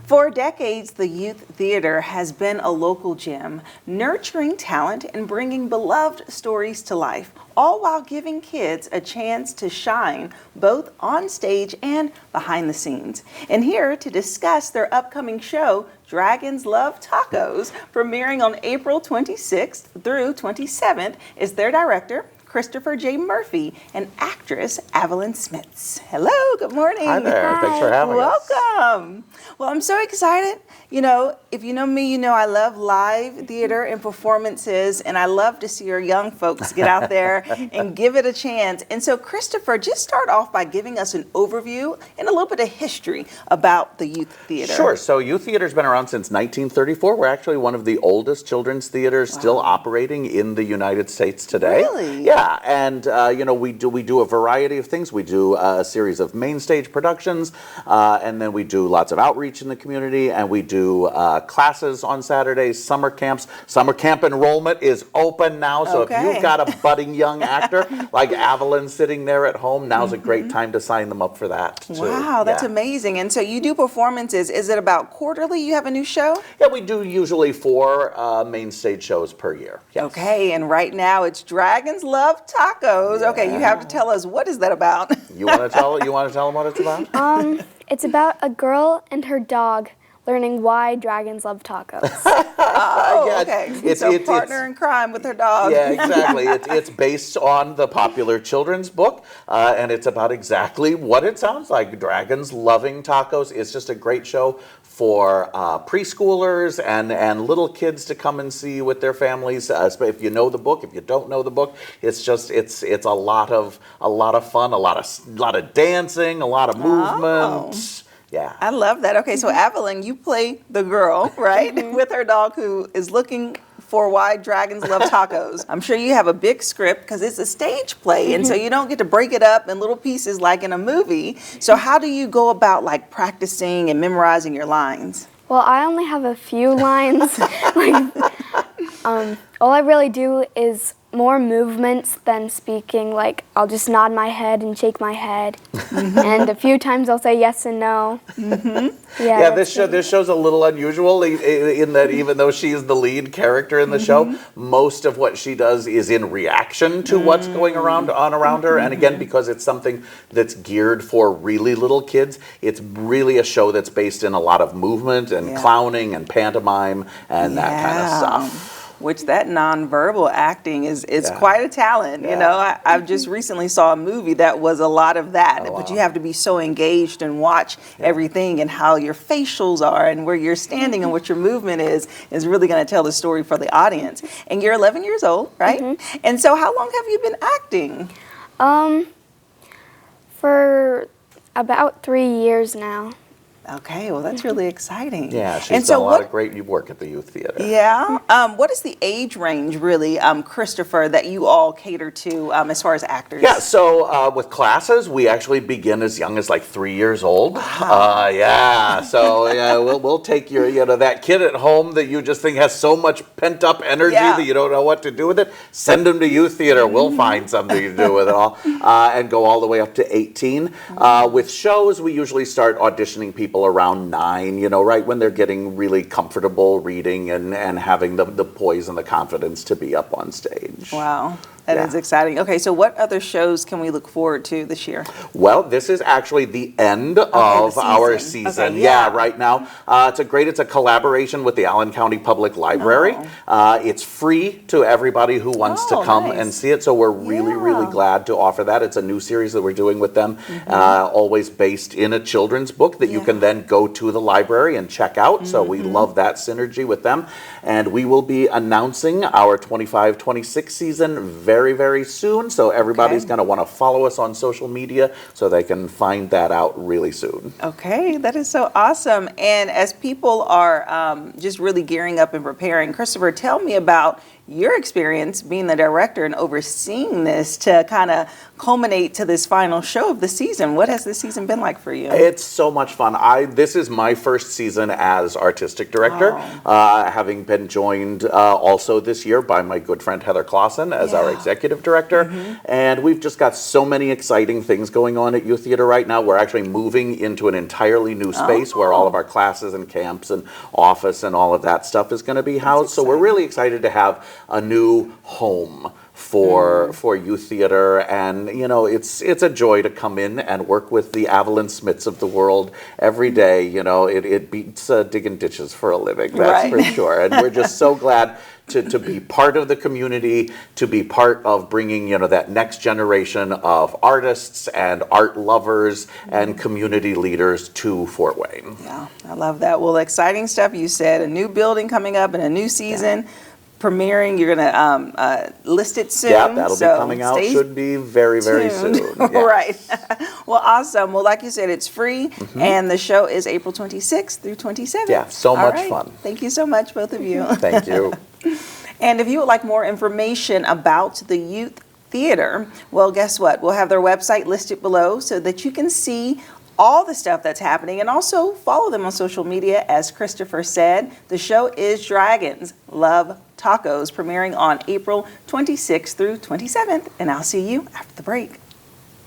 For decades, the Youth Theater has been a local gem, nurturing talent and bringing beloved stories to life, all while giving kids a chance to shine both on stage and behind the scenes. And here to discuss their upcoming show, Dragons Love Tacos, premiering on April 26th through 27th, is their director, Christopher J. Murphy, and actress Avalin Smits. Hello, good morning. Hi there, Hi. thanks for having us. Welcome. Well, I'm so excited. You know, if you know me, you know I love live theater and performances, and I love to see our young folks get out there and give it a chance. And so, Christopher, just start off by giving us an overview and a little bit of history about the Youth Theater. Sure, so Youth Theater's been around since 1934. We're actually one of the oldest children's theaters still operating in the United States today. Really? Yeah, and you know, we do a variety of things. We do a series of main stage productions, and then we do lots of outreach in the community, and we do classes on Saturdays, summer camps. Summer camp enrollment is open now, so if you've got a budding young actor like Avalin sitting there at home, now's a great time to sign them up for that too. Wow, that's amazing. And so you do performances. Is it about quarterly you have a new show? Yeah, we do usually 4 main stage shows per year. Yes. Okay, and right now it's Dragons Love Tacos. Yeah. Okay, you have to tell us, what is that about? You want to tell them what it's about? It's about a girl and her dog learning why dragons love tacos. Oh, okay. So partner in crime with her dog. Yeah, exactly. It's based on the popular children's book, and it's about exactly what it sounds like, dragons loving tacos. It's just a great show for preschoolers and little kids to come and see with their families. If you know the book, if you don't know the book, it's a lot of fun, a lot of dancing, a lot of movement. Yeah. I love that. Okay, so Avalin, you play the girl, right? With her dog who is looking for why dragons love tacos. I'm sure you have a big script because it's a stage play, and so you don't get to break it up in little pieces like in a movie. So how do you go about like practicing and memorizing your lines? Well, I only have a few lines. All I really do is more movements than speaking. Like, I'll just nod my head and shake my head. And a few times I'll say yes and no. Yeah, this show's a little unusual in that even though she's the lead character in the show, most of what she does is in reaction to what's going around her. And again, because it's something that's geared for really little kids, it's really a show that's based in a lot of movement and clowning and pantomime and that kind of stuff. Which that nonverbal acting is quite a talent. You know, I've just recently saw a movie that was a lot of that. But you have to be so engaged and watch everything and how your facials are and where you're standing and what your movement is really going to tell the story for the audience. And you're 11 years old, right? And so how long have you been acting? For about 3 years now. Okay, well, that's really exciting. Yeah, she's done a lot of great work at the Youth Theater. Yeah. What is the age range, really, Christopher, that you all cater to as far as actors? Yeah, so with classes, we actually begin as young as like 3 years old. Wow. So we'll take that kid at home that you just think has so much pent up energy that you don't know what to do with it. Send them to Youth Theater. We'll find something to do with it all, and go all the way up to 18. With shows, we usually start auditioning people around 9, right when they're getting really comfortable reading and having the poise and the confidence to be up on stage. Wow. That is exciting. Okay, so what other shows can we look forward to this year? Well, this is actually the end of our season. Okay, right now. It's a collaboration with the Allen County Public Library. It's free to everybody who wants to come and see it, so we're really glad to offer that. It's a new series that we're doing with them, always based in a children's book that you can then go to the library and check out, so we love that synergy with them. And we will be announcing our 25-26 season very soon, so everybody's going to want to follow us on social media so they can find that out really soon. Okay, that is so awesome. And as people are just really gearing up and preparing, Christopher, tell me about your experience being the director and overseeing this to kind of culminate to this final show of the season. What has this season been like for you? It's so much fun. This is my first season as artistic director, having been joined also this year by my good friend Heather Clausen as our executive director. And we've just got so many exciting things going on at YouTheatre right now. We're actually moving into an entirely new space where all of our classes and camps and office and all of that stuff is going to be housed. So we're really excited to have a new home for YouTheatre, and you know, it's a joy to come in and work with the Avalin Smits of the world every day. You know, it beats digging ditches for a living, that's for sure. And we're just so glad to be part of the community, to be part of bringing, you know, that next generation of artists and art lovers and community leaders to Fort Wayne. Yeah, I love that. Well, exciting stuff. You said a new building coming up and a new season. Premiering, you're going to list it soon. Yeah, that'll be coming out. Should be very, very soon. Yeah. Right. Well, awesome. Well, like you said, it's free, and the show is April 26th through 27th. Yeah, so much fun. Thank you so much, both of you. Thank you. And if you would like more information about the Youth Theater, well, guess what? We'll have their website listed below so that you can see all the stuff that's happening, and also follow them on social media. As Christopher said, the show is Dragons Love Tacos, premiering on April 26th through 27th, and I'll see you after the break.